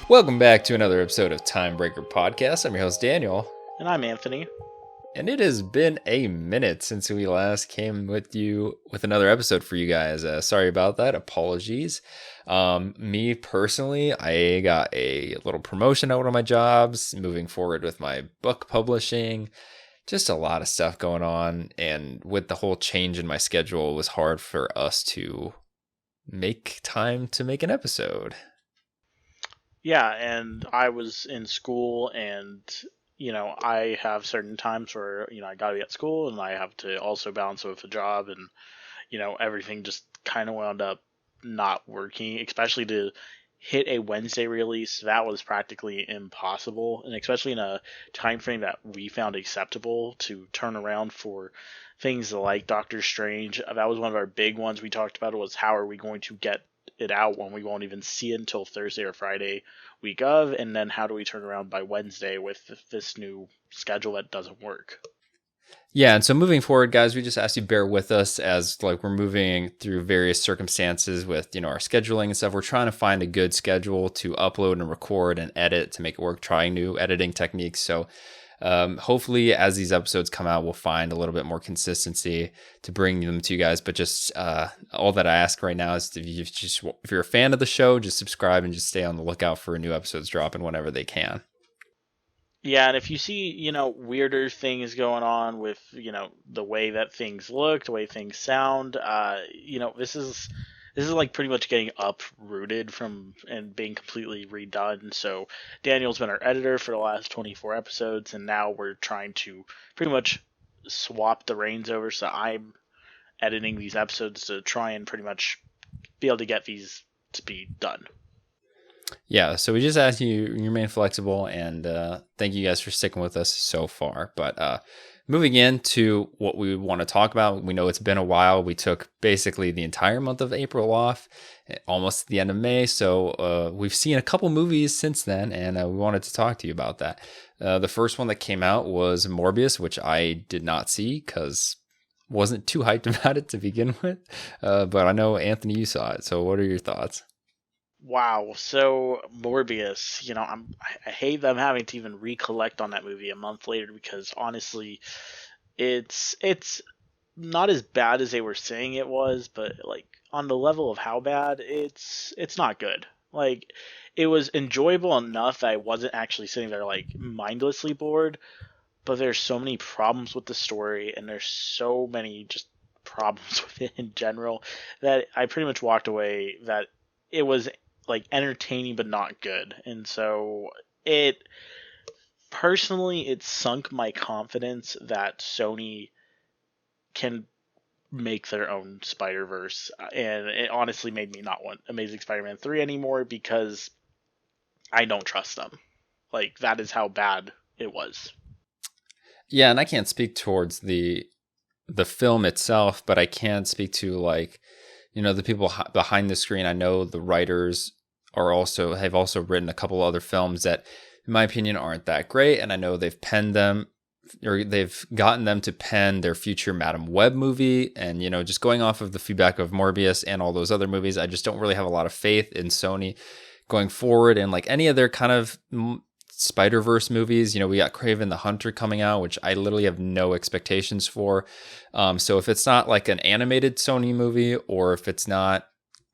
Welcome back to another episode of Timebreaker Podcast. I'm your host, Daniel. And I'm Anthony. And it has been a minute since we last came with you with another episode for you guys. Sorry about that. Apologies. Me personally, I got a little promotion at one of my jobs, moving forward with my book publishing. Just a lot of stuff going on. And with the whole change in my schedule, it was hard for us to make time to make an episode. Yeah, and I was in school, and I have certain times where I got to be at school, and I have to also balance it with a job, and everything just kind of wound up not working, especially to hit a Wednesday release. That was practically impossible, and especially in a time frame that we found acceptable to turn around for things like Doctor Strange. That was one of our big ones we talked about, was how are we going to get it out when we won't even see it until Thursday or Friday week of, and then how do we turn around by Wednesday with this new schedule that doesn't work. Yeah, and so moving forward, guys, we just ask you bear with us as we're moving through various circumstances with our scheduling and stuff. We're trying to find a good schedule to upload and record and edit to make it work, trying new editing techniques. So hopefully as these episodes come out, we'll find a little bit more consistency to bring them to you guys. But just all that I ask right now is if you're a fan of the show, just subscribe and just stay on the lookout for new episodes dropping whenever they can. Yeah, and if you see, weirder things going on with, the way that things look, the way things sound, this is like pretty much getting uprooted from and being completely redone. So Daniel's been our editor for the last 24 episodes, and now we're trying to pretty much swap the reins over. So I'm editing these episodes to try and pretty much be able to get these to be done. Yeah, so we just ask you remain flexible, and thank you guys for sticking with us so far. But moving into what we want to talk about, we know it's been a while. We took basically the entire month of April off, almost the end of May. So we've seen a couple movies since then, and we wanted to talk to you about that. The first one that came out was Morbius, which I did not see because wasn't too hyped about it to begin with. But I know, Anthony, you saw it. So what are your thoughts? Wow, so Morbius, I hate them having to even recollect on that movie a month later, because honestly, it's not as bad as they were saying it was, but like on the level of how bad, it's not good. Like, it was enjoyable enough that I wasn't actually sitting there like mindlessly bored, but there's so many problems with the story, and there's so many just problems with it in general, that I pretty much walked away that it was like entertaining but not good. And so it sunk my confidence that Sony can make their own Spider-Verse, and it honestly made me not want Amazing Spider-Man 3 anymore, because I don't trust them. Like, that is how bad it was. Yeah, and I can't speak towards the film itself, but I can speak to the people behind the screen. I know the writers have also written a couple other films that, in my opinion, aren't that great. And I know they've penned them, or they've gotten them to pen their future Madam Web movie. And, just going off of the feedback of Morbius and all those other movies, I just don't really have a lot of faith in Sony going forward. And like any of their kind of Spider-Verse movies, we got Kraven the Hunter coming out, which I literally have no expectations for. So if it's not like an animated Sony movie, or if it's not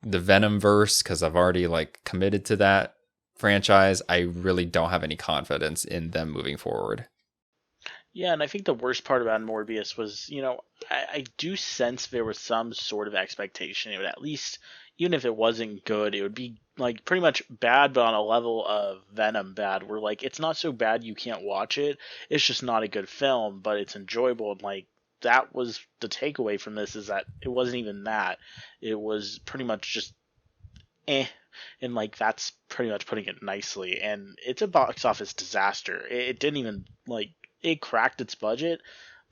the Venom verse, because I've already committed to that franchise, I really don't have any confidence in them moving forward. Yeah, and I think the worst part about Morbius was, I do sense there was some sort of expectation. It would at least, even if it wasn't good, it would be like pretty much bad, but on a level of Venom bad, where like it's not so bad you can't watch it. It's just not a good film, but it's enjoyable. And like, that was the takeaway from this, is that it wasn't even that. It was pretty much just and like, that's pretty much putting it nicely. And it's a box office disaster. It didn't even it cracked its budget,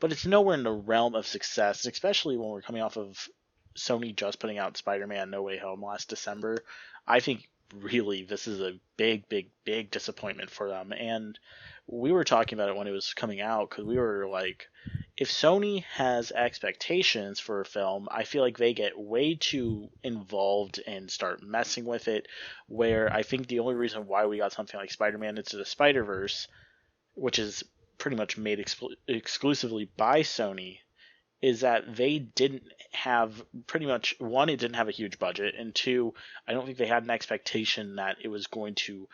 but it's nowhere in the realm of success, especially when we're coming off of Sony just putting out Spider-Man No Way Home last December. I think really this is a big, big, big disappointment for them. And we were talking about it when it was coming out, because we were like, if Sony has expectations for a film, I feel like they get way too involved and start messing with it. Where I think the only reason why we got something like Spider-Man Into the Spider-Verse, which is pretty much made exclusively by Sony, is that they didn't have pretty much one, it didn't have a huge budget, and two, I don't think they had an expectation that it was going to,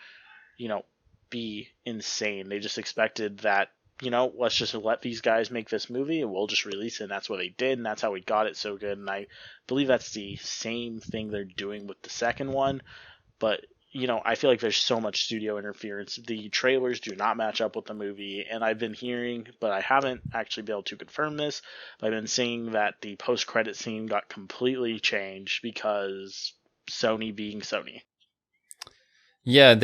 you know, be insane. They just expected that, let's just let these guys make this movie and we'll just release it. And that's what they did, and that's how we got it so good. And I believe that's the same thing they're doing with the second one. But, I feel like there's so much studio interference. The trailers do not match up with the movie. And I've been hearing, but I haven't actually been able to confirm this, but I've been seeing that the post-credit scene got completely changed because Sony being Sony. Yeah,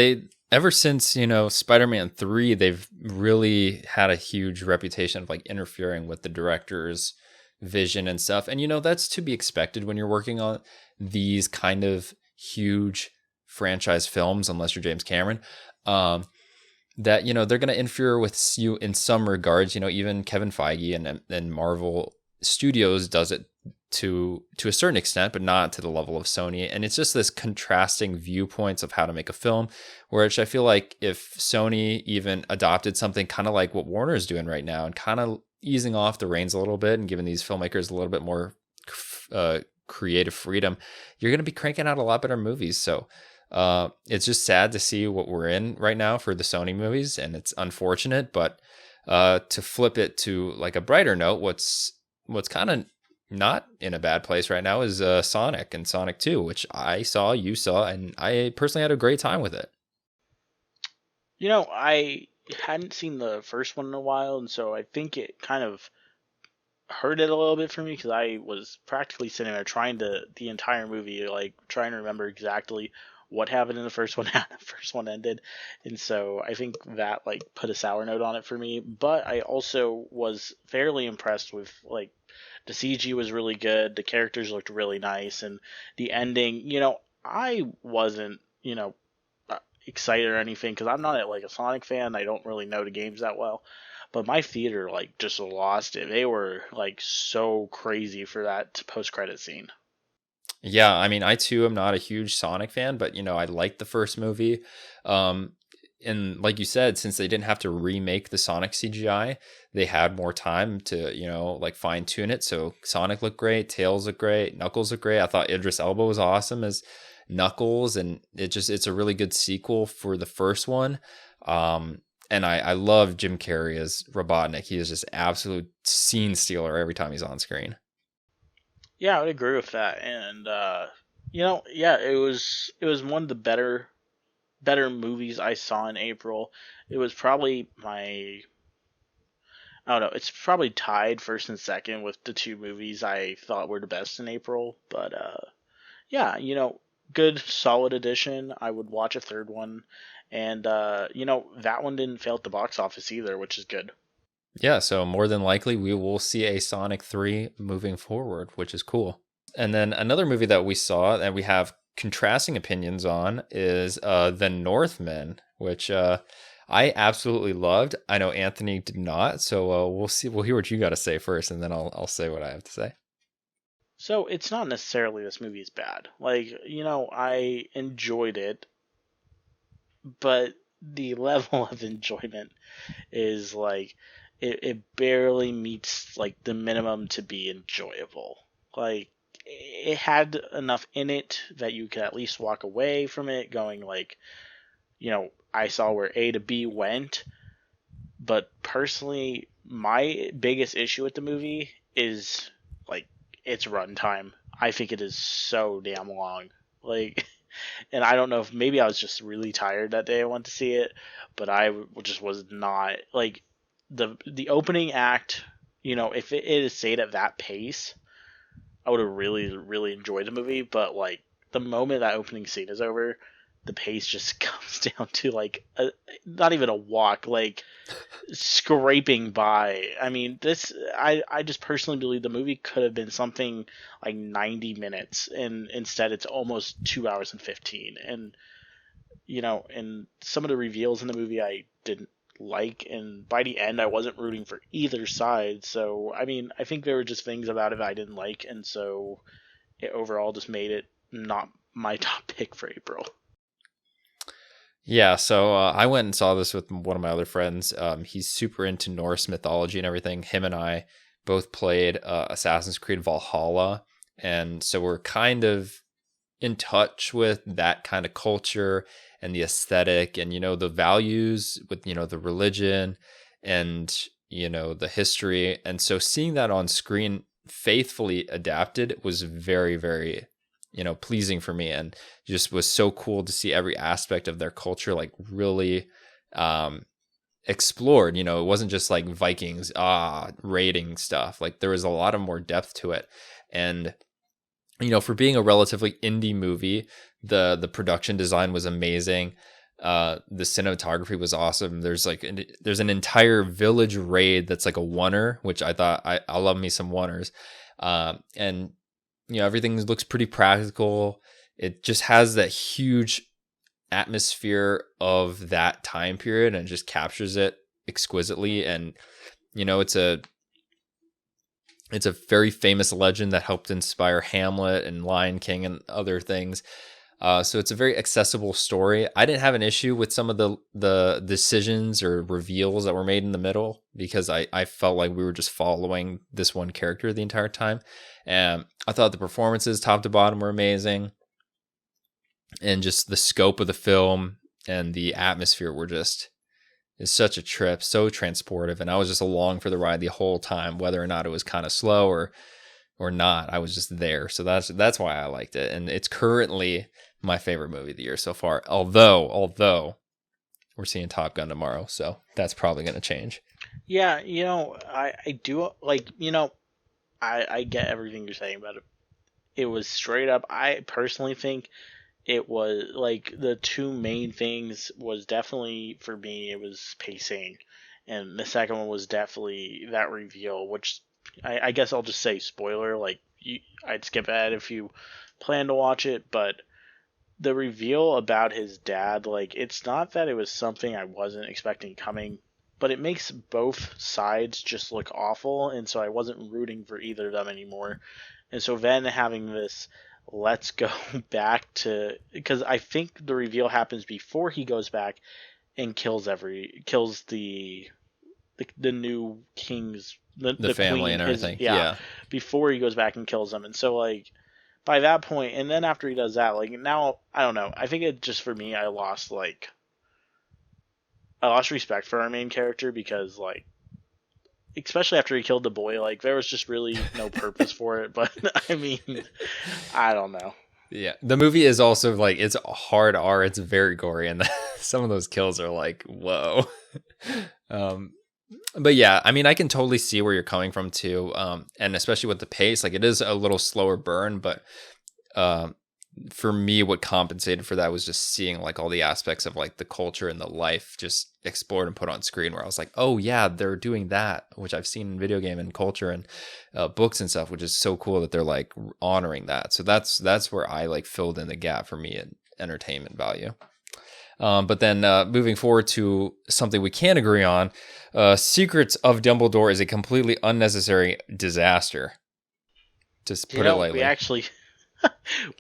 ever since, Spider-Man 3, they've really had a huge reputation of like interfering with the director's vision and stuff. And, that's to be expected when you're working on these kind of huge franchise films, unless you're James Cameron, that, they're going to interfere with you in some regards. Even Kevin Feige and Marvel Studios does it to a certain extent, but not to the level of Sony. And it's just this contrasting viewpoints of how to make a film, which I feel like if Sony even adopted something kind of like what Warner is doing right now and kind of easing off the reins a little bit and giving these filmmakers a little bit more creative freedom, you're going to be cranking out a lot better movies. So it's just sad to see what we're in right now for the Sony movies, and it's unfortunate. But to flip it to like a brighter note, what's kind of not in a bad place right now is Sonic and Sonic 2, which I saw, you saw, and I personally had a great time with it. I hadn't seen the first one in a while, and so I think it kind of hurt it a little bit for me because I was practically sitting there the entire movie, like trying to remember exactly what happened in the first one, how the first one ended. And so I think that like put a sour note on it for me. But I also was fairly impressed with like the CG was really good, the characters looked really nice, and the ending, I wasn't, excited or anything because I'm not like a Sonic fan. I don't really know the games that well. But my theater like just lost it. They were like so crazy for that post-credit scene. Yeah, I mean, I too am not a huge Sonic fan, but I liked the first movie. And like you said, since they didn't have to remake the Sonic CGI, they had more time to, like fine tune it. So Sonic looked great, Tails looked great, Knuckles looked great. I thought Idris Elba was awesome as Knuckles, and it's a really good sequel for the first one. And I love Jim Carrey as Robotnik. He is just absolute scene stealer every time he's on screen. Yeah, I would agree with that. And yeah, it was one of the better movies I saw in April. It was probably I don't know, it's probably tied first and second with the two movies I thought were the best in April. But yeah, good solid addition. I would watch a third one. And that one didn't fail at the box office either, which is good. Yeah, so more than likely we will see a Sonic 3 moving forward, which is cool. And then another movie that we saw that we have contrasting opinions on is The Northman, which I absolutely loved. I know Anthony did not, so we'll see. We'll hear what you got to say first, and then I'll say what I have to say. So it's not necessarily this movie is bad. Like, I enjoyed it, but the level of enjoyment is like it barely meets like the minimum to be enjoyable. Like it had enough in it that you could at least walk away from it going like, I saw where A to B went. But personally, my biggest issue with the movie is like its runtime. I think it is so damn long. Like, and I don't know if maybe I was just really tired that day I went to see it, but I just was not like the opening act. If it had stayed at that pace, I would have really, really enjoyed the movie. But like the moment that opening scene is over, the pace just comes down to like not even a walk, like scraping by. I mean, I just personally believe the movie could have been something like 90 minutes, and instead it's almost 2 hours and 15. And and some of the reveals in the movie I didn't like, and by the end I wasn't rooting for either side. So I mean, I think there were just things about it I didn't like, and so it overall just made it not my top pick for April. Yeah, so I went and saw this with one of my other friends. He's super into Norse mythology and everything. Him and I both played Assassin's Creed Valhalla, and so we're kind of in touch with that kind of culture and the aesthetic and, the values with, the religion and, the history. And so seeing that on screen faithfully adapted was very, very, pleasing for me, and just was so cool to see every aspect of their culture, like really explored. It wasn't just like Vikings, raiding stuff. Like there was a lot of more depth to it. And for being a relatively indie movie, the production design was amazing. The cinematography was awesome. There's an entire village raid that's like a oneer, which I thought I love me some oneers. And everything looks pretty practical. It just has that huge atmosphere of that time period and just captures it exquisitely. And it's a very famous legend that helped inspire Hamlet and Lion King and other things. So it's a very accessible story. I didn't have an issue with some of the decisions or reveals that were made in the middle, because I felt like we were just following this one character the entire time. And I thought the performances top to bottom were amazing. And just the scope of the film and the atmosphere is such a trip, so transportive. And I was just along for the ride the whole time, whether or not it was kind of slow or not. I was just there. So that's why I liked it. And it's currently my favorite movie of the year so far. Although we're seeing Top Gun tomorrow, so that's probably going to change. Yeah, I do like, I get everything you're saying about it. It was straight up. I personally think it was like the two main things was definitely for me, it was pacing, and the second one was definitely that reveal, which I guess I'll just say spoiler, like I'd skip ahead if you plan to watch it, but the reveal about his dad, like, it's not that it was something I wasn't expecting coming, but it makes both sides just look awful, and so I wasn't rooting for either of them anymore. And so then having this, let's go back to, because I think the reveal happens before he goes back and kills the new king's the family queen, and everything. yeah, before he goes back and kills them. And so like by that point, and then after he does that, like now I don't know. I think it just, for me, I lost respect for our main character, because like, especially after he killed the boy, like there was just really no purpose for it. But I mean, I don't know. Yeah, the movie is also like, it's hard R. It's very gory, and some of those kills are like, whoa. But yeah, I mean, I can totally see where you're coming from too, and especially with the pace, like it is a little slower burn. But for me, what compensated for that was just seeing like all the aspects of like the culture and the life just explored and put on screen, where I was like, oh yeah, they're doing that, which I've seen in video game and culture and books and stuff, which is so cool that they're like honoring that. So that's where I like filled in the gap for me in entertainment value. But then moving forward to something we can agree on, Secrets of Dumbledore is a completely unnecessary disaster. Just put it lightly. We actually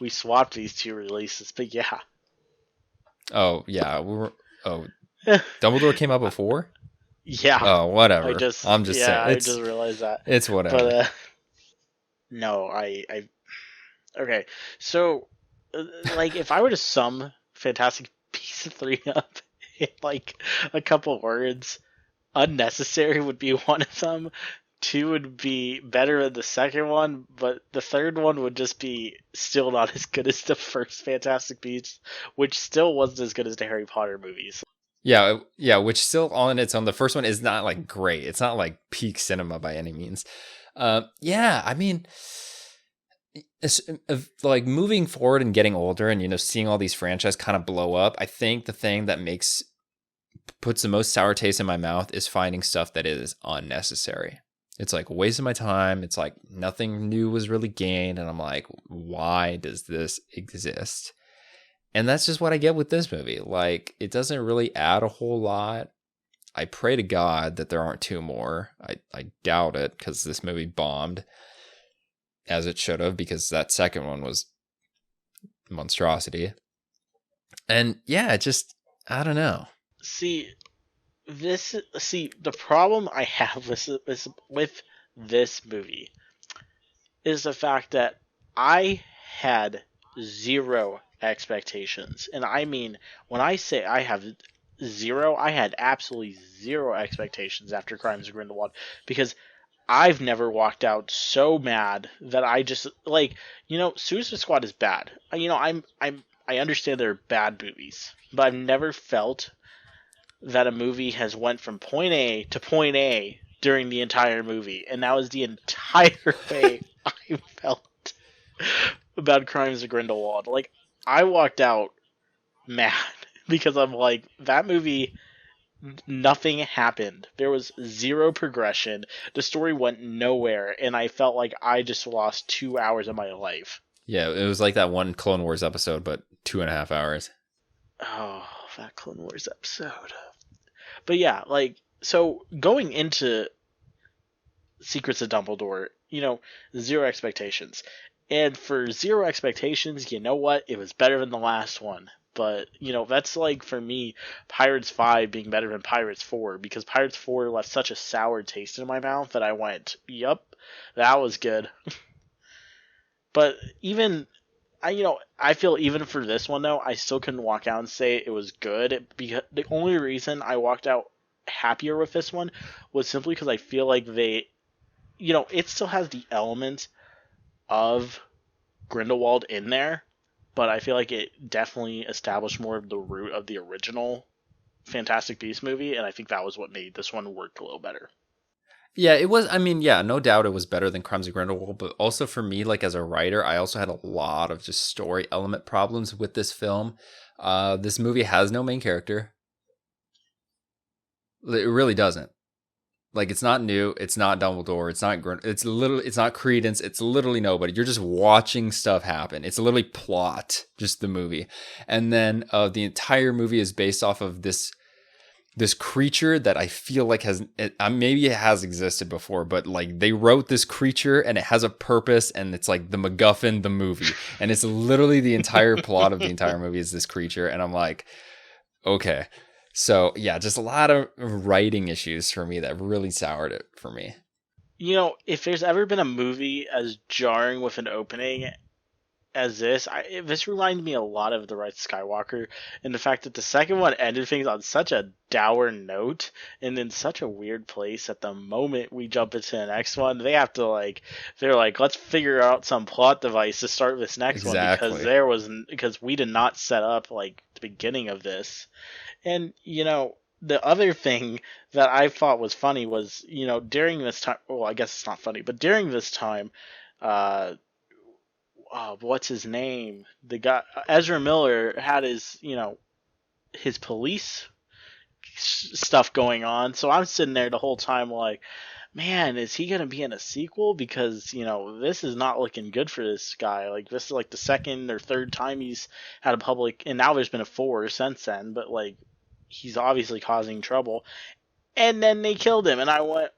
we swapped these two releases, but yeah. Oh yeah, Dumbledore came out before. Yeah. Oh, whatever. I'm just saying. I just realized that. It's whatever. But no, I okay. So like, if I were to sum Fantastic Beasts 3 up in like a couple words, unnecessary would be one of them. 2 would be better than the second one, but the third one would just be still not as good as the first Fantastic Beasts, which still wasn't as good as the Harry Potter movies. Yeah, which still on its own, the first one is not like great. It's not like peak cinema by any means. Yeah, I mean, it's, like moving forward and getting older and, seeing all these franchises kind of blow up, I think the thing that puts the most sour taste in my mouth is finding stuff that is unnecessary. It's like a waste of my time. It's like nothing new was really gained. And I'm like, why does this exist? And that's just what I get with this movie. Like, it doesn't really add a whole lot. I pray to God that there aren't two more. I doubt it, because this movie bombed, as it should have, because that second one was monstrosity. And yeah, I don't know. The problem I have with this movie is the fact that I had zero expectations. And I mean, when I say I have zero, I had absolutely zero expectations after Crimes of Grindelwald, because I've never walked out so mad that I just like, Suicide Squad is bad. I understand they're bad movies, but I've never felt that a movie has went from point A to point A during the entire movie, and that was the entire way I felt about Crimes of Grindelwald. Like, I walked out mad because I'm like, that movie, nothing happened. There was zero progression. The story went nowhere, and I felt like I just lost 2 hours of my life. Yeah, it was like that one Clone Wars episode, but 2.5 hours. Oh, that Clone Wars episode. But yeah, like, so going into Secrets of Dumbledore, zero expectations. And for zero expectations, you know what? It was better than the last one. But, that's like, for me, Pirates 5 being better than Pirates 4, because Pirates 4 left such a sour taste in my mouth that I went, yup, that was good. But even, I feel even for this one, though, I still couldn't walk out and say it was good, because the only reason I walked out happier with this one was simply because I feel like they, it still has the element of Grindelwald in there, but I feel like it definitely established more of the root of the original Fantastic Beasts movie, and I think that was what made this one work a little better. Yeah, it was. I mean, yeah, no doubt it was better than Crimes of Grindelwald, but also for me, like as a writer, I also had a lot of just story element problems with this film. This movie has no main character. It really doesn't. Like, it's not new. It's not Dumbledore. It's not Credence. It's literally nobody. You're just watching stuff happen. It's literally plot, just the movie. And then the entire movie is based off of this creature that I feel like maybe it has existed before, but like they wrote this creature and it has a purpose, and it's like the MacGuffin, the movie. And it's literally the entire plot of the entire movie is this creature. And I'm like, okay. So yeah, just a lot of writing issues for me that really soured it for me. If there's ever been a movie as jarring with an opening as this reminded me a lot of The Rise of Skywalker, and the fact that the second one ended things on such a dour note and in such a weird place. At the moment we jump into the next one, they're like, let's figure out some plot device to start this next one, because we did not set up like the beginning of this. And, the other thing that I thought was funny was, during this time, well, I guess it's not funny, but during this time, what's his name? The guy, Ezra Miller, had his police stuff going on. So I'm sitting there the whole time like, man, is he going to be in a sequel? Because, this is not looking good for this guy. Like, this is like the second or third time he's had a public, and now there's been a 4 since then, but like, he's obviously causing trouble. And then they killed him, and I went,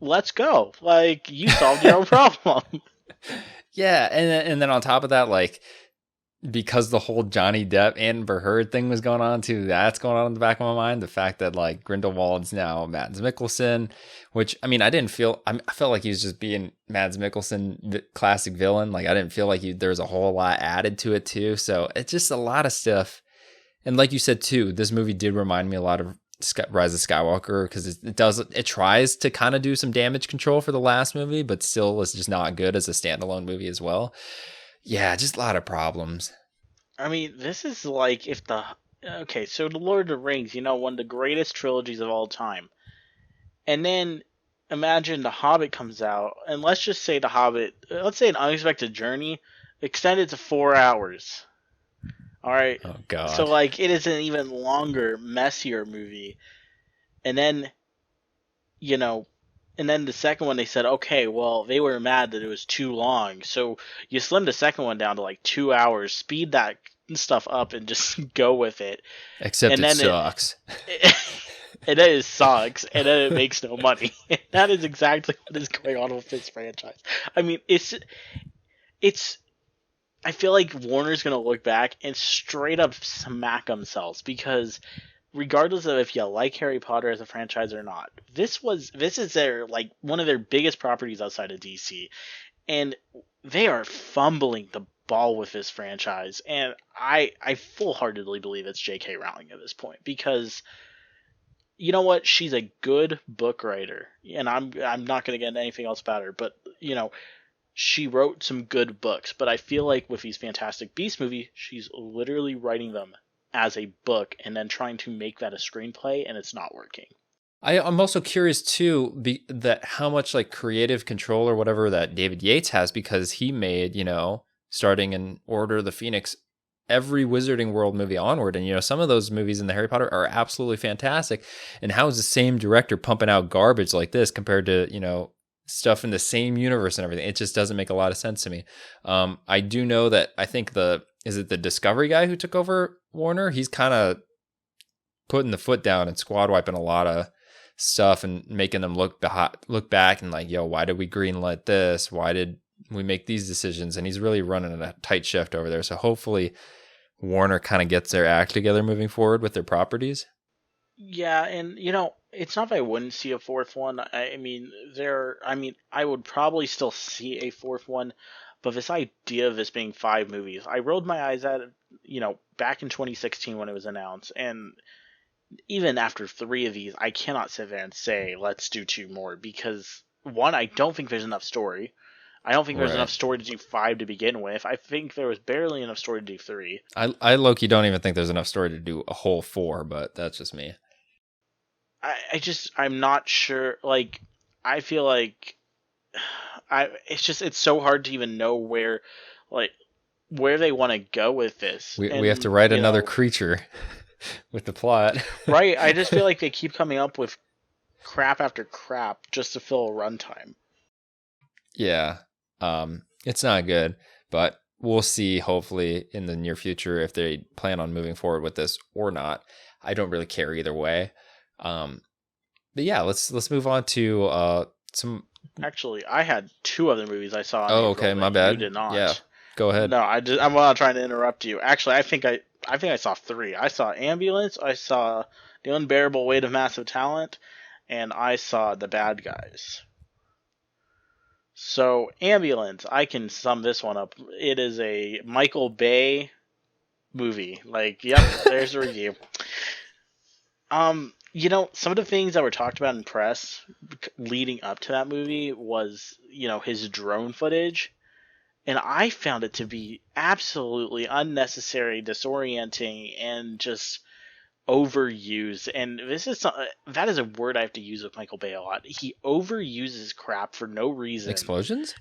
let's go. Like, you solved your own problem. Yeah, and then on top of that, like, because the whole Johnny Depp Amber Heard thing was going on too, that's going on in the back of my mind. The fact that like Grindelwald's now Mads Mikkelsen, which, I mean, I felt like he was just being Mads Mikkelsen, classic villain. Like, I didn't feel like there was a whole lot added to it too. So it's just a lot of stuff. And like you said too, this movie did remind me a lot of Rise of Skywalker, because it tries to kind of do some damage control for the last movie, but still is just not good as a standalone movie as well. Yeah, just a lot of problems. I mean, this is like so The Lord of the Rings, one of the greatest trilogies of all time. And then imagine The Hobbit comes out, and let's just say let's say An Unexpected Journey, extended to 4 hours. All right. Oh God. So like, it is an even longer, messier movie. And then, the second one, they said, okay, well, they were mad that it was too long. So you slim the second one down to like 2 hours, speed that stuff up, and just go with it. Except it sucks. and then it sucks, and then it makes no money. And that is exactly what is going on with this franchise. I mean, it's. I feel like Warner's gonna look back and straight up smack themselves because regardless of if you like Harry Potter as a franchise or not, this is their like one of their biggest properties outside of DC, and they are fumbling the ball with this franchise. And I full heartedly believe it's J.K. Rowling at this point because you know what, she's a good book writer, and I'm not gonna get into anything else about her, but she wrote some good books, but I feel like with these Fantastic Beasts movies, she's literally writing them as a book and then trying to make that a screenplay, and it's not working. I'm also curious too that how much like creative control or whatever that David Yates has, because he made, starting in Order of the Phoenix, every Wizarding World movie onward. And, some of those movies in the Harry Potter are absolutely fantastic. And how is the same director pumping out garbage like this compared to, stuff in the same universe and everything? It just doesn't make a lot of sense to me. I do know that I think is it the Discovery guy who took over Warner? He's kind of putting the foot down and squad wiping a lot of stuff and making them look back and like, yo, why did we greenlight this? Why did we make these decisions? And he's really running a tight shift over there. So hopefully Warner kind of gets their act together moving forward with their properties. Yeah, and it's not that I wouldn't see a fourth one. I would probably still see a fourth one, but this idea of this being 5 movies, I rolled my eyes at it, back in 2016 when it was announced, and even after 3 of these, I cannot sit there and say let's do 2 more because one, I don't think there's enough story. I don't think there's enough story to do 5 to begin with. I think there was barely enough story to do 3. I low-key don't even think there's enough story to do a whole 4, but that's just me. I'm not sure. Like, I feel like it's so hard to even know where they want to go with this. We have to write another creature with the plot. Right. I just feel like they keep coming up with crap after crap just to fill a runtime. Yeah. It's not good, but we'll see hopefully in the near future if they plan on moving forward with this or not. I don't really care either way. But yeah, let's move on to some. Actually, I had 2 other movies I saw. Oh, okay, my bad. You did not. Yeah, go ahead. No, I'm not trying to interrupt you. Actually, I think I saw 3. I saw Ambulance, I saw The Unbearable Weight of Massive Talent, and I saw The Bad Guys. So, Ambulance, I can sum this one up. It is a Michael Bay movie. Like, yep, there's a review. Some of the things that were talked about in press leading up to that movie was, his drone footage. And I found it to be absolutely unnecessary, disorienting, and just overused. And that is a word I have to use with Michael Bay a lot. He overuses crap for no reason. Explosions?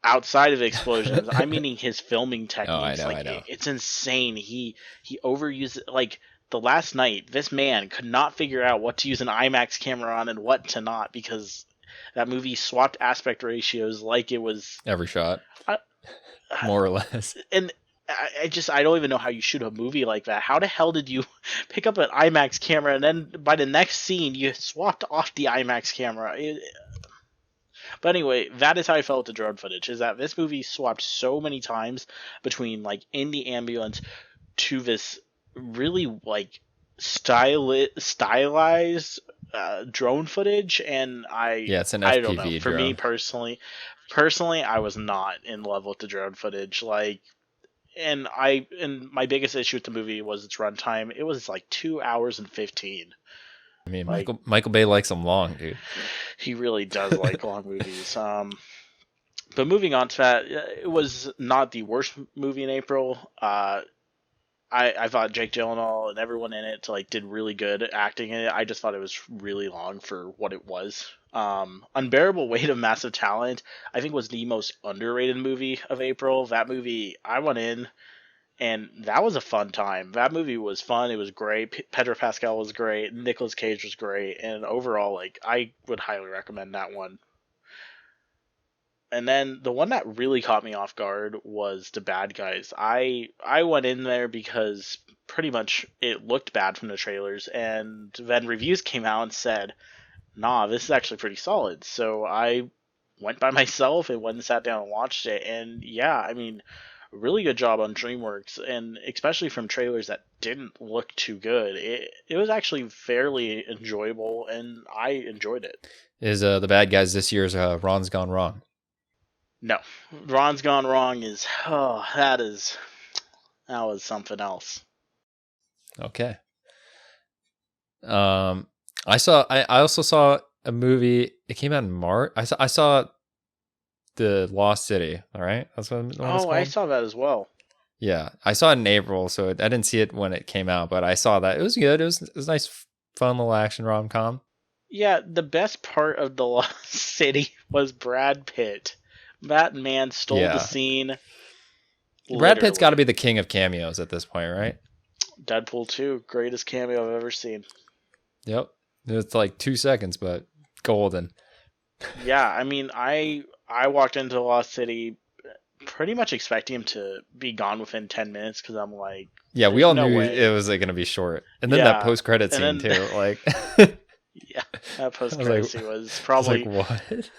Outside of explosions, I'm meaning his filming techniques. I know. It's insane. He overuses like. The last night, this man could not figure out what to use an IMAX camera on and what to not because that movie swapped aspect ratios like it was every shot, more or less. And I don't even know how you shoot a movie like that. How the hell did you pick up an IMAX camera and then by the next scene you swapped off the IMAX camera? But anyway, that is how I felt with the drone footage. Is that this movie swapped so many times between like in the ambulance to this really like stylized drone footage, and it's an FPV I don't know. For drone. me personally, I was not in love with the drone footage. Like, and my biggest issue with the movie was its runtime. It was like 2 hours and 15. I mean, like, Michael Bay likes them long, dude. He really does like long movies. But moving on to that, it was not the worst movie in April. I thought Jake Gyllenhaal and everyone in it did really good acting in it. I just thought it was really long for what it was. Unbearable Weight of Massive Talent, I think, was the most underrated movie of April. That movie, I went in, and that was a fun time. That movie was fun. It was great. Pedro Pascal was great. Nicolas Cage was great. And overall, I would highly recommend that one. And then the one that really caught me off guard was The Bad Guys. I went in there because pretty much it looked bad from the trailers, and then reviews came out and said, "Nah, this is actually pretty solid." So I went by myself and went and sat down and watched it, and yeah, I mean, really good job on DreamWorks, and especially from trailers that didn't look too good. It was actually fairly enjoyable, and I enjoyed it. Is the bad guys this year's Ron's Gone Wrong? No, Ron's Gone Wrong is that was something else. Okay. I also saw a movie. It came out in March. I saw The Lost City. All right, that's what it's called. I saw that as well. Yeah, I saw it in April, so I didn't see it when it came out, but I saw that. It was good. It was a nice, fun little action rom-com. Yeah, the best part of The Lost City was Brad Pitt. That man stole the scene. Brad Pitt's got to be the king of cameos at this point, right? Deadpool 2, greatest cameo I've ever seen. Yep. It's like 2 seconds, but golden. Yeah, I mean, I walked into Lost City pretty much expecting him to be gone within 10 minutes because I'm like, yeah, we all knew it was like, going to be short. And then that post-credit scene too, like yeah, that post-credit scene was probably what?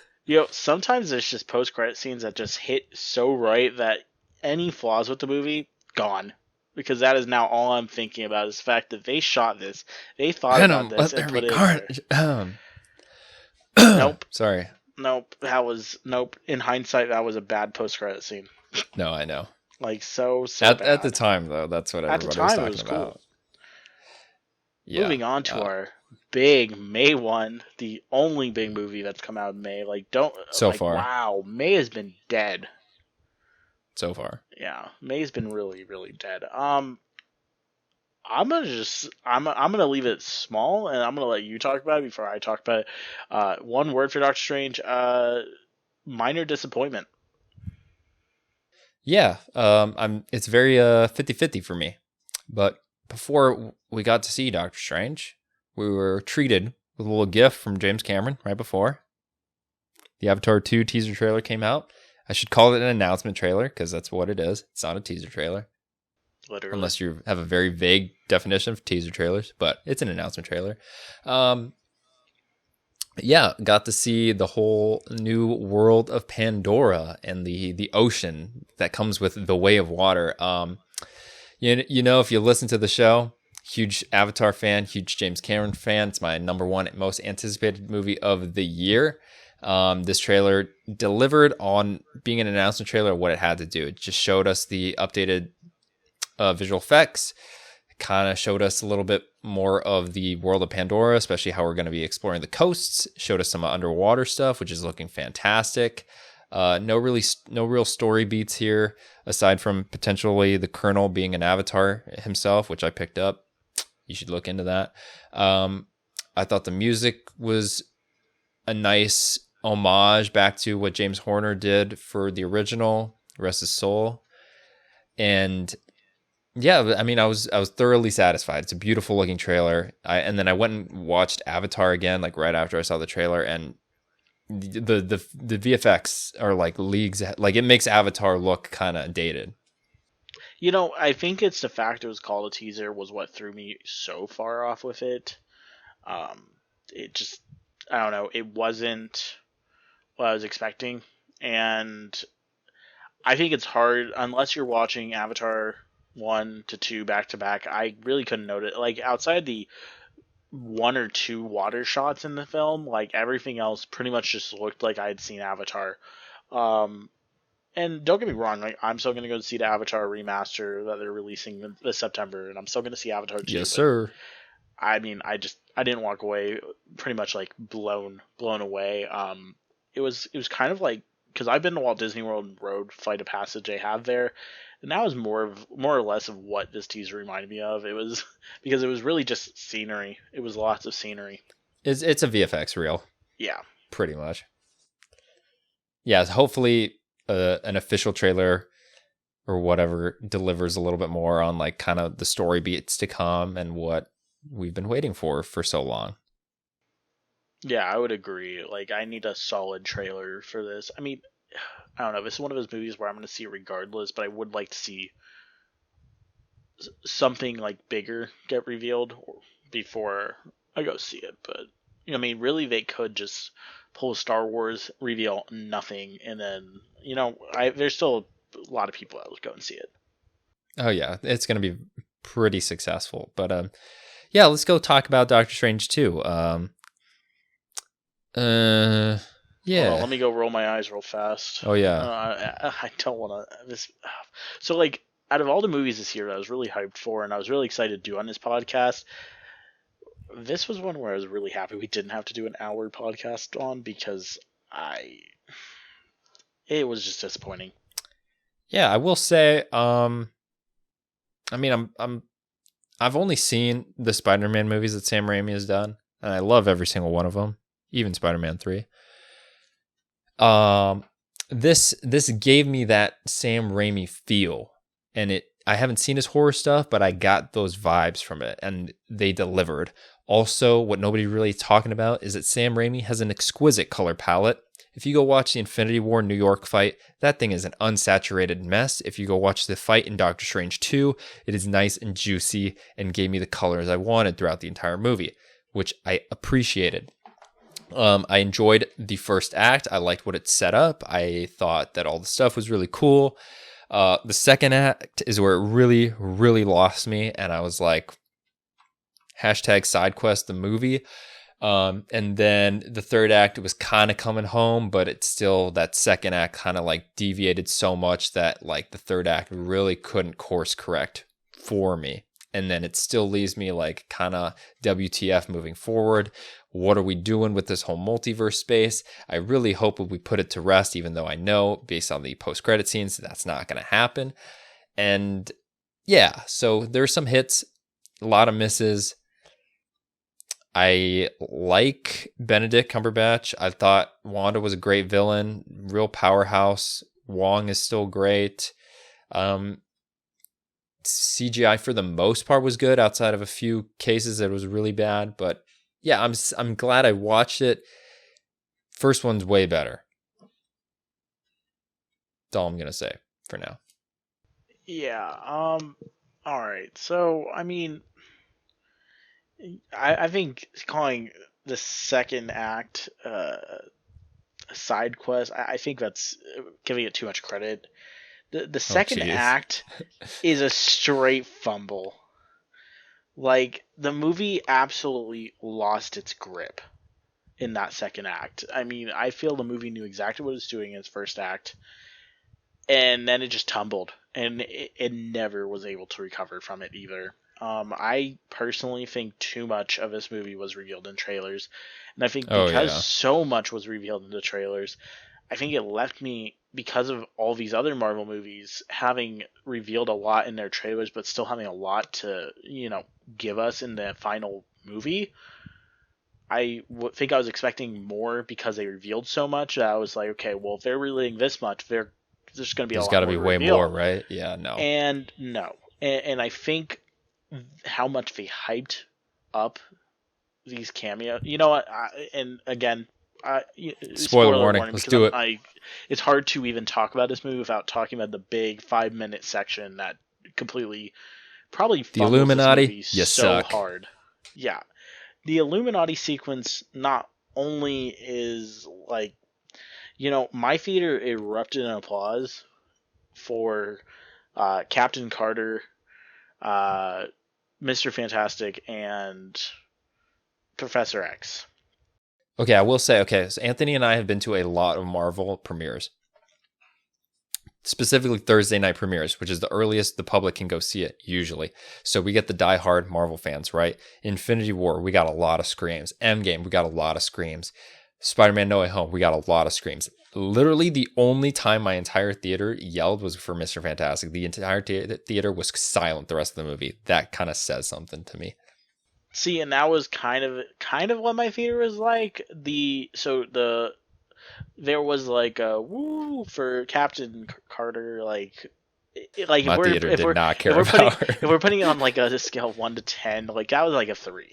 Sometimes there's just post-credit scenes that just hit so right that any flaws with the movie gone. Because that is now all I'm thinking about is the fact that they shot this, they thought about this and put it in there. Nope. Sorry. Nope. In hindsight, that was a bad post-credit scene. No, I know. Like so at, bad. At the time, though, that's what everybody was talking about. Cool. Yeah. Moving on to our big May one, the only big movie that's come out in May. Far. Wow, May has been dead. So far. Yeah, May's been really, really dead. I'm gonna leave it small, and I'm gonna let you talk about it before I talk about it. One word for Doctor Strange: minor disappointment. Yeah, it's very 50-50 for me. But before we got to see Doctor Strange, we were treated with a little gift from James Cameron right before the Avatar 2 teaser trailer came out. I should call it an announcement trailer because that's what it is. It's not a teaser trailer. Literally. Unless you have a very vague definition of teaser trailers, but it's an announcement trailer. Yeah, got to see the whole new world of Pandora and the ocean that comes with the Way of Water. You know, if you listen to the show, huge Avatar fan, huge James Cameron fan. It's my number one most anticipated movie of the year. This trailer delivered on being an announcement trailer what it had to do. It just showed us the updated visual effects, kind of showed us a little bit more of the world of Pandora, especially how we're going to be exploring the coasts, showed us some underwater stuff, which is looking fantastic. No real story beats here, aside from potentially the Colonel being an avatar himself, which I picked up. You should look into that. I thought the music was a nice homage back to what James Horner did for the original, rest his soul. And yeah, I mean, I was thoroughly satisfied. It's a beautiful looking trailer. And then I went and watched Avatar again, like right after I saw the trailer, and the VFX are like leagues, like it makes Avatar look kind of dated. You know, I think it's the fact it was called a teaser was what threw me so far off with it. It just, I don't know, it wasn't what I was expecting, and I think it's hard unless you're watching Avatar 1 to 2 back to back. I really couldn't notice, like outside the one or two water shots in the film, like everything else pretty much just looked like I had seen Avatar. And don't get me wrong, like I'm still gonna go see the Avatar remaster that they're releasing this September, and I'm still gonna see Avatar 2. Yes, sir. I mean, I didn't walk away pretty much like blown away. It was kind of like, because I've been to Walt Disney World and rode Flight of Passage they have there, and that was more or less of what this teaser reminded me of. It was because it was really just scenery. It was lots of scenery. It's a VFX reel. Yeah, pretty much. Yeah, hopefully an official trailer or whatever delivers a little bit more on like kind of the story beats to come and what we've been waiting for so long. Yeah, I would agree. Like, I need a solid trailer for this. I mean, I don't know. This is one of those movies where I'm going to see it regardless, but I would like to see something like bigger get revealed before I go see it. But I mean, really, they could just pull Star Wars, reveal nothing, and then there's still a lot of people that will go and see it. Oh yeah, it's going to be pretty successful. But yeah, let's go talk about Doctor Strange 2. Yeah. Hold on, let me go roll my eyes real fast. Oh yeah. I don't want to. So like, out of all the movies this year that I was really hyped for, and I was really excited to do on this podcast, this was one where I was really happy we didn't have to do an hour podcast on, because it was just disappointing. Yeah, I will say, I mean, I've only seen the Spider-Man movies that Sam Raimi has done, and I love every single one of them, even Spider-Man 3. This gave me that Sam Raimi feel, and I haven't seen his horror stuff, but I got those vibes from it, and they delivered. Also, what nobody really is talking about is that Sam Raimi has an exquisite color palette. If you go watch the Infinity War New York fight, that thing is an unsaturated mess. If you go watch the fight in Doctor Strange 2, it is nice and juicy and gave me the colors I wanted throughout the entire movie, which I appreciated. I enjoyed the first act. I liked what it set up. I thought that all the stuff was really cool. The second act is where it really, really lost me, and I was like, #sidequest the movie. And then the third act was kind of coming home, but it's still, that second act kind of like deviated so much that like the third act really couldn't course correct for me. And then it still leaves me like kind of WTF moving forward. What are we doing with this whole multiverse space? I really hope we put it to rest, even though I know based on the post-credit scenes, that's not going to happen. And yeah, so there's some hits, a lot of misses. I like Benedict Cumberbatch. I thought Wanda was a great villain, real powerhouse. Wong is still great. CGI for the most part was good, outside of a few cases that was really bad. But yeah, I'm glad I watched it. First one's way better. That's all I'm gonna say for now. Yeah. All right. So I mean, I think calling the second act a side quest, I think that's giving it too much credit. The second act is a straight fumble. Like, the movie absolutely lost its grip in that second act. I mean, I feel the movie knew exactly what it was doing in its first act, and then it just tumbled, and it never was able to recover from it either. I personally think too much of this movie was revealed in trailers, and I think because so much was revealed in the trailers, I think it left me, because of all these other Marvel movies having revealed a lot in their trailers, but still having a lot to, give us in the final movie. I think I was expecting more because they revealed so much that I was like, okay, well, if they're revealing this much, there's going to be a lot more. There's got to be way more, right? Yeah, no. And no. And I think how much they hyped up these cameos. You know what? And again, spoiler warning. Let's do it. It's hard to even talk about this movie without talking about the big 5-minute section that completely probably the Illuminati. You so suck. Hard. Yeah, the Illuminati sequence not only is like, my theater erupted in applause for Captain Carter, Mr. Fantastic, and Professor X. Okay, I will say, so Anthony and I have been to a lot of Marvel premieres. Specifically Thursday night premieres, which is the earliest the public can go see it, usually. So we get the diehard Marvel fans, right? Infinity War, we got a lot of screams. Endgame, we got a lot of screams. Spider-Man No Way Home, we got a lot of screams. Literally the only time my entire theater yelled was for Mr. Fantastic. The entire theater was silent the rest of the movie. That kind of says something to me. See, and that was kind of what my theater was like. There was like a woo for Captain Carter, like my theater did not care about her. If we're putting it on like a scale of 1 to 10, like that was like a 3.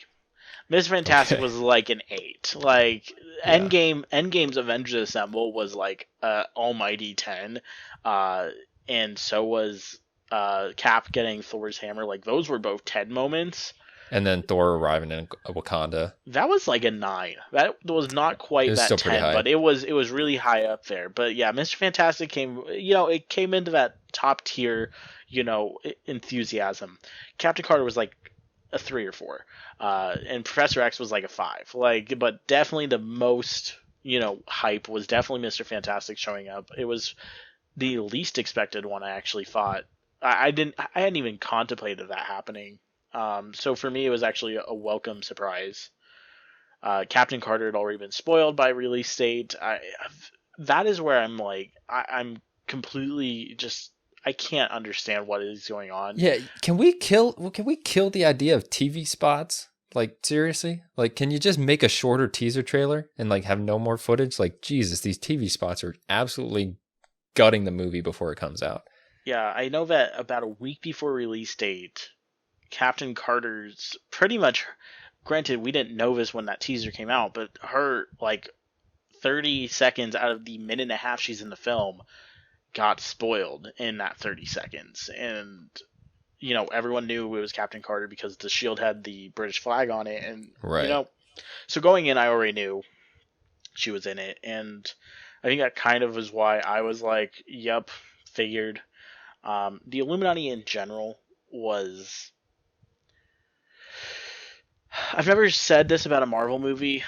Miss Fantastic was like an 8. Like Endgame's Avengers Assemble was like almighty 10, and so was Cap getting Thor's hammer, like those were both 10 moments. And then Thor arriving in Wakanda. That was like a 9. That was not quite was that 10, but it was really high up there. But yeah, Mr. Fantastic came, it came into that top tier, enthusiasm. Captain Carter was like a 3 or 4. And Professor X was like a 5. Like, but definitely the most, hype was definitely Mr. Fantastic showing up. It was the least expected one, I actually thought. I hadn't even contemplated that happening. So for me, it was actually a welcome surprise. Captain Carter had already been spoiled by release date. That is where I'm like, I'm completely just, I can't understand what is going on. Yeah, can we kill the idea of TV spots? Like, seriously? Like, can you just make a shorter teaser trailer and like have no more footage? Like, Jesus, these TV spots are absolutely gutting the movie before it comes out. Yeah, I know that about a week before release date, Captain Carter's pretty much, granted, we didn't know this when that teaser came out, but her, like, 30 seconds out of the minute and a half she's in the film got spoiled in that 30 seconds. And, everyone knew it was Captain Carter because the shield had the British flag on it. And, right. So going in, I already knew she was in it. And I think that kind of was why I was like, yep, figured. The Illuminati in general was... I've never said this about a Marvel movie,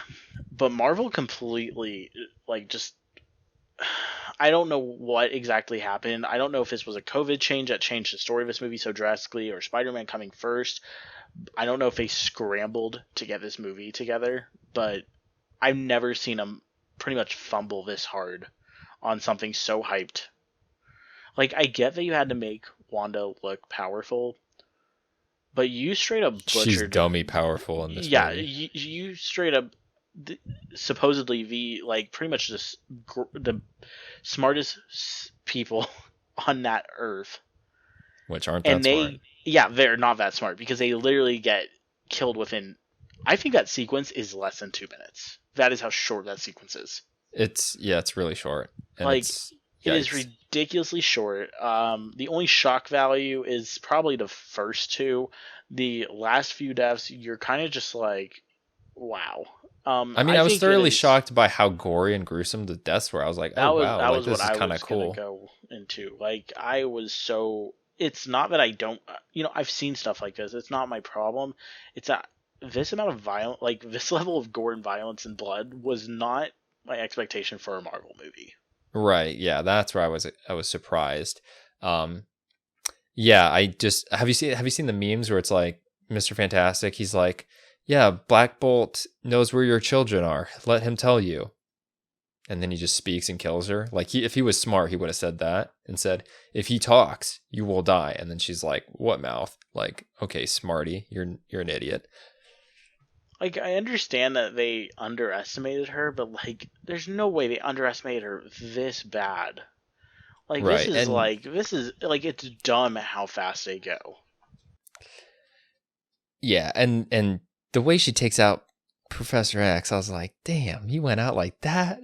but Marvel completely, I don't know what exactly happened. I don't know if this was a COVID change that changed the story of this movie so drastically, or Spider-Man coming first. I don't know if they scrambled to get this movie together, but I've never seen them pretty much fumble this hard on something so hyped. Like, I get that you had to make Wanda look powerful, but you straight up butchered... She's dummy powerful in this movie. Yeah, you straight up... supposedly pretty much the smartest people on that earth. Which aren't that smart. Yeah, they're not that smart because they literally get killed within... I think that sequence is less than 2 minutes. That is how short that sequence is. It's really short. And it is ridiculously short. The only shock value is probably the first 2. The last few deaths, you're kind of just like, wow. I was thoroughly shocked by how gory and gruesome the deaths were. I was like, wow, this is kind of cool. Go into. Like, I was so... It's not that I don't... I've seen stuff like this. It's not my problem. It's that this amount of violence, this level of gore and violence and blood was not my expectation for a Marvel movie. Right. Yeah, that's where I was surprised. Yeah, have you seen the memes where it's like Mr. Fantastic, he's like, yeah, Black Bolt knows where your children are. Let him tell you. And then he just speaks and kills her. Like, if he was smart, he would have said that and said, if he talks, you will die. And then she's like, what mouth? Like, okay, smarty, you're an idiot. Like, I understand that they underestimated her, but there's no way they underestimated her this bad. Like, right. This is it's dumb how fast they go. Yeah, and the way she takes out Professor X, I was like, damn, you went out like that?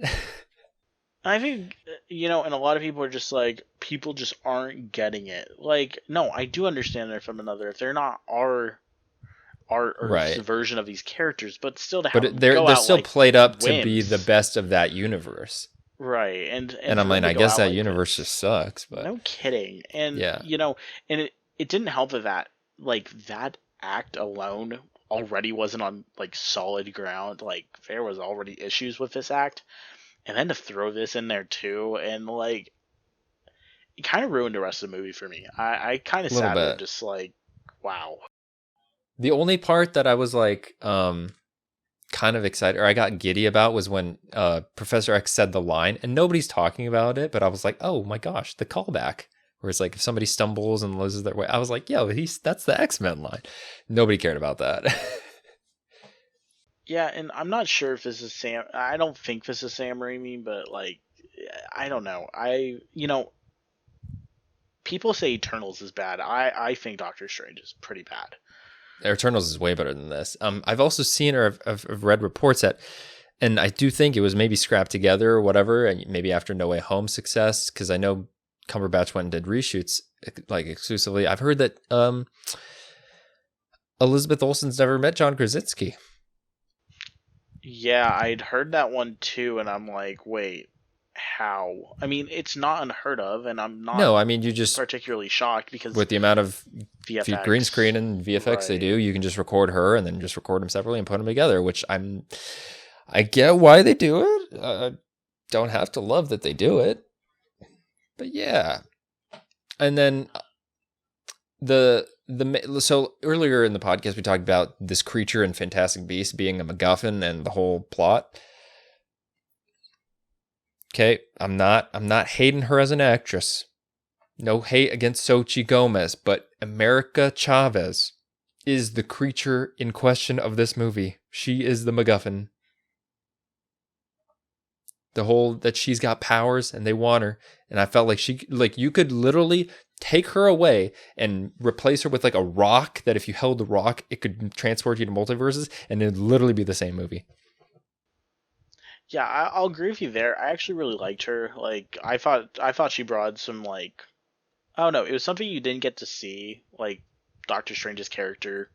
I think, and a lot of people are just like, people just aren't getting it. Like, no, I do understand they're from another. If they're not our right. version of these characters, but still to have them they're still played up to be the best of that universe. Right, and I'm like, I guess that universe just sucks. But no kidding, and yeah. And it didn't help that act alone already wasn't on solid ground. Like, there was already issues with this act, and then to throw this in there too, and it kind of ruined the rest of the movie for me. I kind of sat there just like, wow. The only part that I was kind of excited, or I got giddy about, was when Professor X said the line, and nobody's talking about it, but I was like, oh my gosh, the callback. Where it's like, if somebody stumbles and loses their way, I was like, yo, that's the X-Men line. Nobody cared about that. Yeah, and I'm not sure if this is Sam. I don't think this is Sam Raimi, but I don't know. People say Eternals is bad. I think Doctor Strange is pretty bad. Eternals is way better than this. I've also seen, or I've read reports that, and I do think it was maybe scrapped together or whatever, and maybe after No Way Home success, because I know Cumberbatch went and did reshoots like exclusively. I've heard that Elizabeth Olsen's never met John Krasinski. Yeah, I'd heard that one too, and I'm like, wait, how? I mean, it's not unheard of, and I'm not No, I mean, you just, particularly shocked because with the amount of VFX, green screen and VFX they do, you can just record her and then just record them separately and put them together, which I get why they do it. Don't have to love that they do it. But yeah. And then so earlier in the podcast we talked about this creature in Fantastic Beasts being a MacGuffin and the whole plot. Okay, I'm not hating her as an actress. No hate against Xochitl Gomez, but America Chavez is the creature in question of this movie. She is the MacGuffin. The whole that she's got powers and they want her, and I felt like you could literally take her away and replace her with like a rock that if you held the rock, it could transport you to multiverses, and it'd literally be the same movie. Yeah, I'll agree with you there. I actually really liked her. Like, I thought she brought some like, I don't know, it was something you didn't get to see like Doctor Strange's character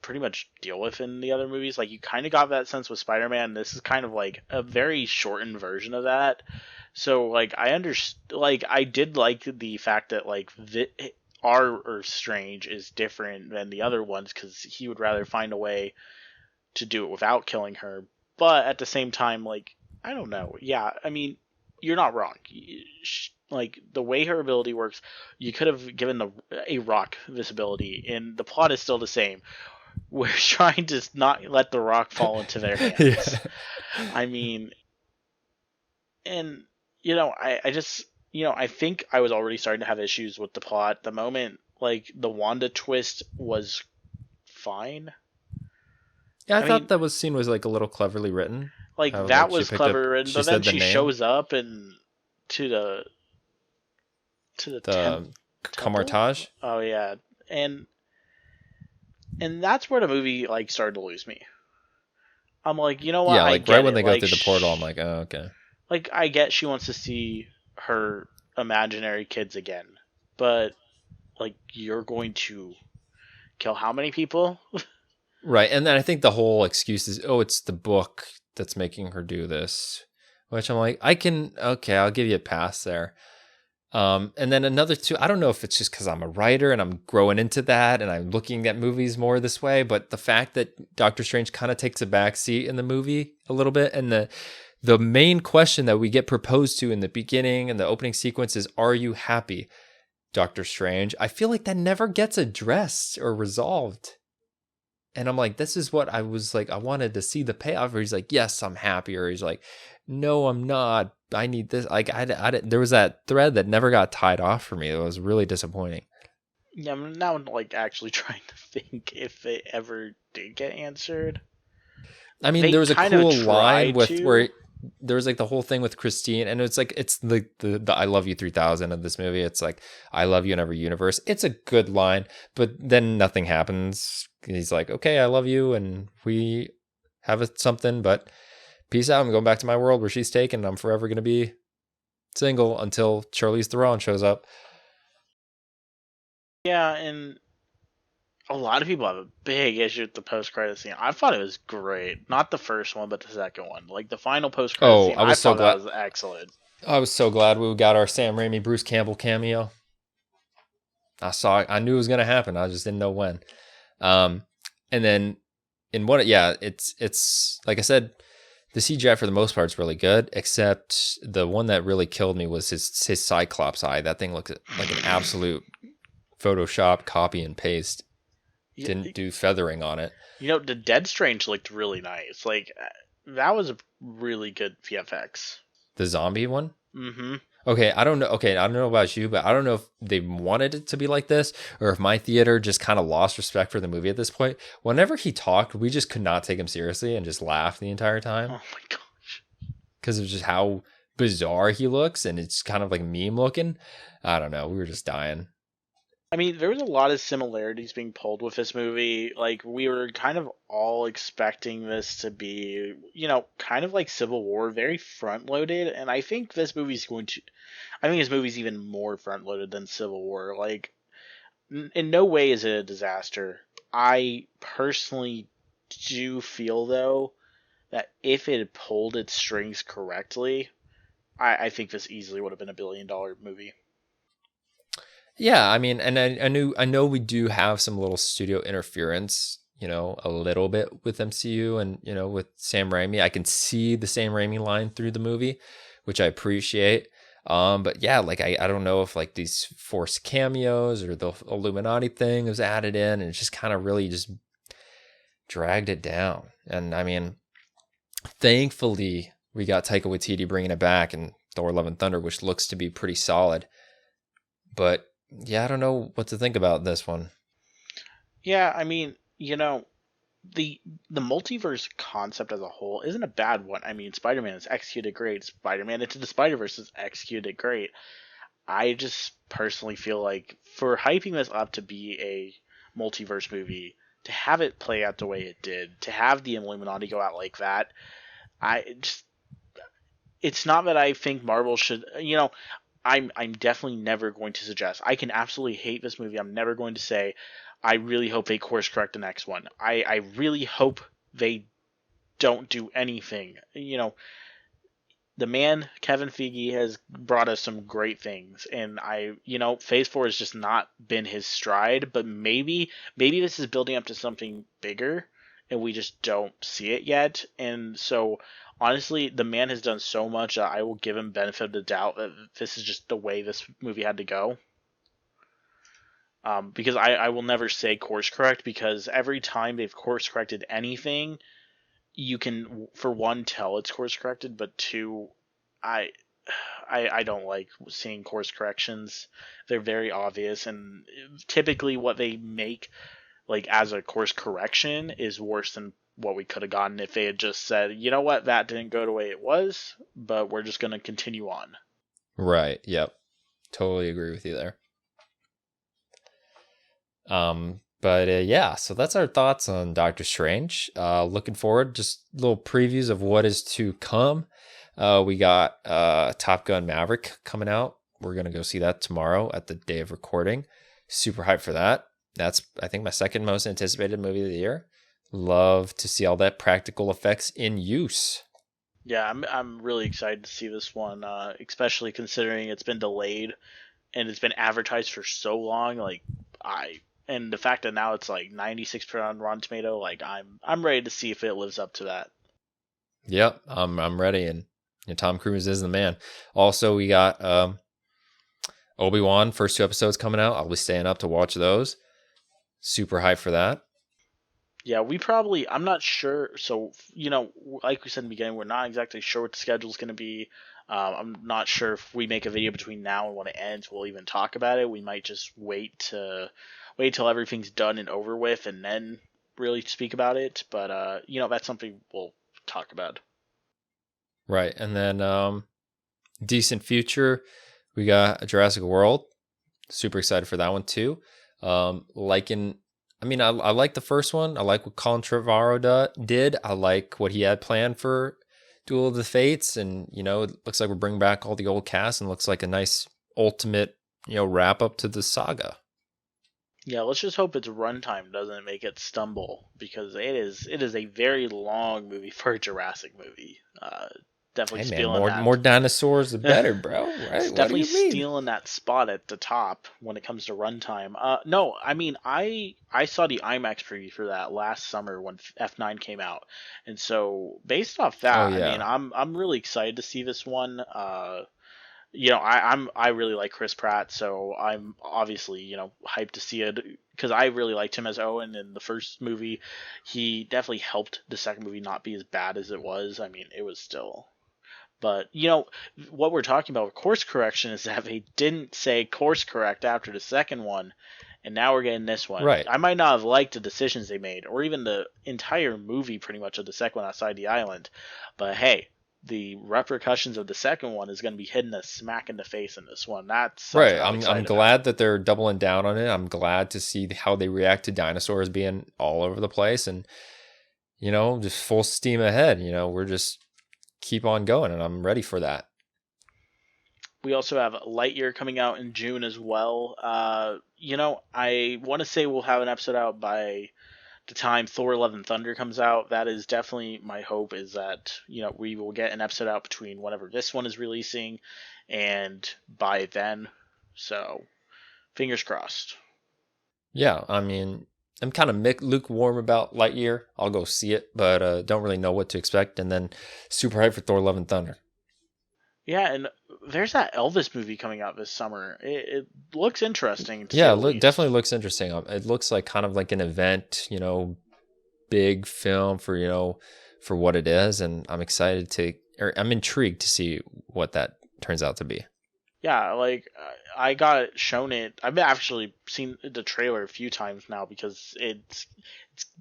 pretty much deal with in the other movies. Like, you kind of got that sense with Spider-Man. This is kind of like a very shortened version of that. So like I did like the fact that like our Strange is different than the other ones because he would rather find a way to do it without killing her. But at the same time, like, I don't know. Yeah, I mean, you're not wrong. Like, the way her ability works, you could have given a rock this ability, and the plot is still the same. We're trying to not let the rock fall into their hands. Yeah. I mean, and, I just, I think I was already starting to have issues with the plot. The moment, like, the Wanda twist was fine. Yeah, I thought that scene was like a little cleverly written. Like, that was clever written, but then she shows up and to the Camartage. Oh yeah, and that's where the movie like started to lose me. I'm like, you know what? Yeah, like right when they go like, through the portal, I'm like, oh, okay. Like, I get she wants to see her imaginary kids again, but like, you're going to kill how many people? Right, and then I think the whole excuse is, oh, it's the book that's making her do this, which I'm like, I'll give you a pass there. And then another two, I don't know if it's just because I'm a writer and I'm growing into that and I'm looking at movies more this way, but the fact that Doctor Strange kind of takes a backseat in the movie a little bit, and the main question that we get proposed to in the beginning and the opening sequence is, are you happy, Doctor Strange? I feel like that never gets addressed or resolved. And I'm like, this is what I was like, I wanted to see the payoff where he's like, yes, I'm happy. Or he's like, no, I'm not. I need this. Like, there was that thread that never got tied off for me. It was really disappointing. Yeah, I'm now like actually trying to think if it ever did get answered. I mean, there was a cool line where there was like the whole thing with Christine, and it's like, it's the I love you 3000 of this movie. It's like, I love you in every universe. It's a good line, but then nothing happens. He's like, okay, I love you, and we have something, but peace out. I'm going back to my world where she's taken. I'm forever going to be single until Charlize Theron shows up. Yeah, and a lot of people have a big issue with the post-credit scene. I thought it was great. Not the first one, but the second one. Like, the final post-credit scene, I thought that was excellent. I was so glad we got our Sam Raimi, Bruce Campbell cameo. I knew it was going to happen. I just didn't know when. And then it's like I said, the CGI for the most part is really good, except the one that really killed me was his Cyclops eye. That thing looked like an absolute Photoshop copy and paste. Didn't do feathering on it. The Dead Strange looked really nice. Like, that was a really good VFX. The zombie one? Mm-hmm. Okay, I don't know. Okay, I don't know about you, but I don't know if they wanted it to be like this or if my theater just kind of lost respect for the movie at this point. Whenever he talked, we just could not take him seriously and just laugh the entire time. Oh my gosh. Because of just how bizarre he looks, and it's kind of like meme looking. I don't know. We were just dying. I mean, there was a lot of similarities being pulled with this movie. Like, we were kind of all expecting this to be, kind of like Civil War, very front loaded. And I think this movie's even more front loaded than Civil War. Like, in no way is it a disaster. I personally do feel, though, that if it had pulled its strings correctly, I think this easily would have been $1 billion movie. Yeah, I mean, and I know we do have some little studio interference, a little bit with MCU and with Sam Raimi. I can see the Sam Raimi line through the movie, which I appreciate. But yeah, like I don't know if like these forced cameos or the Illuminati thing was added in, and it just kind of really just dragged it down. And I mean, thankfully we got Taika Waititi bringing it back in Thor: Love and Thunder, which looks to be pretty solid. But yeah, I don't know what to think about this one. Yeah, I mean, the multiverse concept as a whole isn't a bad one. I mean, Spider-Man is executed great. Spider-Man Into the Spider-Verse is executed great. I just personally feel like for hyping this up to be a multiverse movie, to have it play out the way it did, to have the Illuminati go out like that, I just it's not that I think Marvel should, I'm definitely never going to suggest. I can absolutely hate this movie. I'm never going to say I really hope they course correct the next one. I really hope they don't do anything. The man Kevin Feige has brought us some great things, and Phase 4 has just not been his stride, but maybe this is building up to something bigger and we just don't see it yet. And so honestly, the man has done so much that I will give him benefit of the doubt that this is just the way this movie had to go. Because I will never say course correct, because every time they've course corrected anything, you can, for one, tell it's course corrected, but two, I I don't like seeing course corrections. They're very obvious, and typically what they make like as a course correction is worse than what we could have gotten if they had just said, you know what, that didn't go the way it was, but we're just going to continue on. Right. Yep. Totally agree with you there. But yeah, so that's our thoughts on Doctor Strange. Looking forward, just little previews of what is to come. We got Top Gun Maverick coming out. We're gonna go see that tomorrow at the day of recording. Super hyped for that. That's, I think, my second most anticipated movie of the year. Love to see all that practical effects in use. Yeah, I'm really excited to see this one, especially considering it's been delayed and it's been advertised for so long. Like and the fact that now it's like 96% on Rotten Tomato, like I'm ready to see if it lives up to that. Yep, I'm ready, and Tom Cruise is the man. Also, we got Obi-Wan first 2 episodes coming out. I'll be staying up to watch those. Super hyped for that. Yeah, I'm not sure. So, like we said in the beginning, we're not exactly sure what the schedule is going to be. I'm not sure if we make a video between now and when it ends, we'll even talk about it. We might just wait till everything's done and over with and then really speak about it. But, that's something we'll talk about. Right. And then decent future, we got Jurassic World. Super excited for that one too. I like the first one. I like what Colin Trevorrow did. I like what he had planned for Duel of the Fates. And, it looks like we're bringing back all the old cast and looks like a nice ultimate, wrap up to the saga. Yeah, let's just hope its runtime doesn't make it stumble, because it is a very long movie for a Jurassic movie. Definitely Hey man, stealing that. more dinosaurs the better, bro. Right? It's definitely stealing that spot at the top when it comes to runtime. No, I mean I saw the IMAX preview for that last summer when F9 came out, and so based off that, Yeah. I mean I'm really excited to see this one. I really like Chris Pratt, so I'm obviously hyped to see it, because I really liked him as Owen in the first movie. He definitely helped the second movie not be as bad as it was. I mean, it was still. But, what we're talking about with course correction is that they didn't say course correct after the second one, and now we're getting this one. Right. I might not have liked the decisions they made, or even the entire movie pretty much of the second one outside the island, but hey, the repercussions of the second one is going to be hitting us smack in the face in this one. That's Right. something I'm I'm excited glad that they're doubling down on it. I'm glad to see how they react to dinosaurs being all over the place, and just full steam ahead. We're just keep on going, and I'm ready for that. We also have Lightyear coming out in June as well. I want to say we'll have an episode out by the time Thor: Love and Thunder comes out. That is definitely my hope, is that we will get an episode out between whenever this one is releasing and by then. So fingers crossed. Yeah, I mean, I'm kind of lukewarm about Lightyear. I'll go see it, but don't really know what to expect. And then super hyped for Thor: Love and Thunder. Yeah, and there's that Elvis movie coming out this summer. It looks interesting. Yeah, definitely looks interesting. It looks like kind of like an event, big film for what it is, and I'm I'm intrigued to see what that turns out to be. Yeah, like I got shown it. I've actually seen the trailer a few times now because it's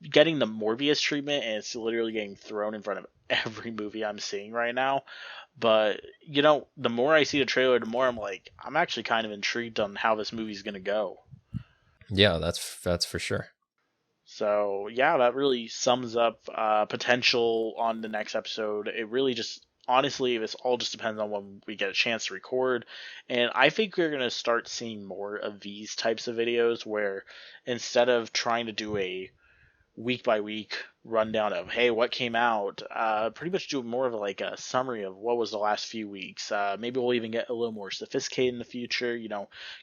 getting the Morbius treatment, and it's literally getting thrown in front of every movie I'm seeing right now. But the more I see the trailer, the more I'm like, I'm actually kind of intrigued on how this movie's gonna go. Yeah, that's for sure. So yeah, that really sums up potential on the next episode. It really just, honestly, this all just depends on when we get a chance to record. And I think we're going to start seeing more of these types of videos where instead of trying to do a week by week rundown of, hey, what came out, pretty much do more of like a summary of what was the last few weeks. Maybe we'll even get a little more sophisticated in the future,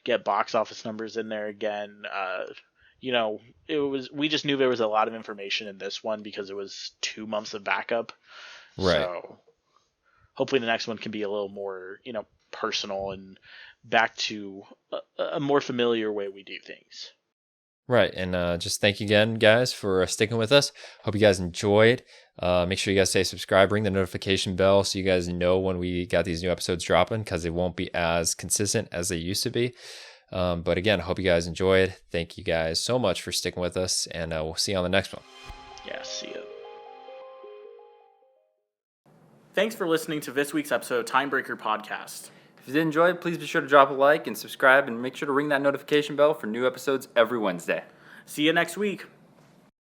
get box office numbers in there again. We just knew there was a lot of information in this one because it was 2 months of backup. Right. So hopefully the next one can be a little more, personal and back to a more familiar way we do things. Right. And just thank you again, guys, for sticking with us. Hope you guys enjoyed. Make sure you guys stay subscribed, ring the notification bell so you guys know when we got these new episodes dropping, because they won't be as consistent as they used to be. But again, hope you guys enjoyed. Thank you guys so much for sticking with us, and we'll see you on the next one. Yeah, see you. Thanks for listening to this week's episode of Timebreaker Podcast. If you did enjoy it, please be sure to drop a like and subscribe, and make sure to ring that notification bell for new episodes every Wednesday. See you next week.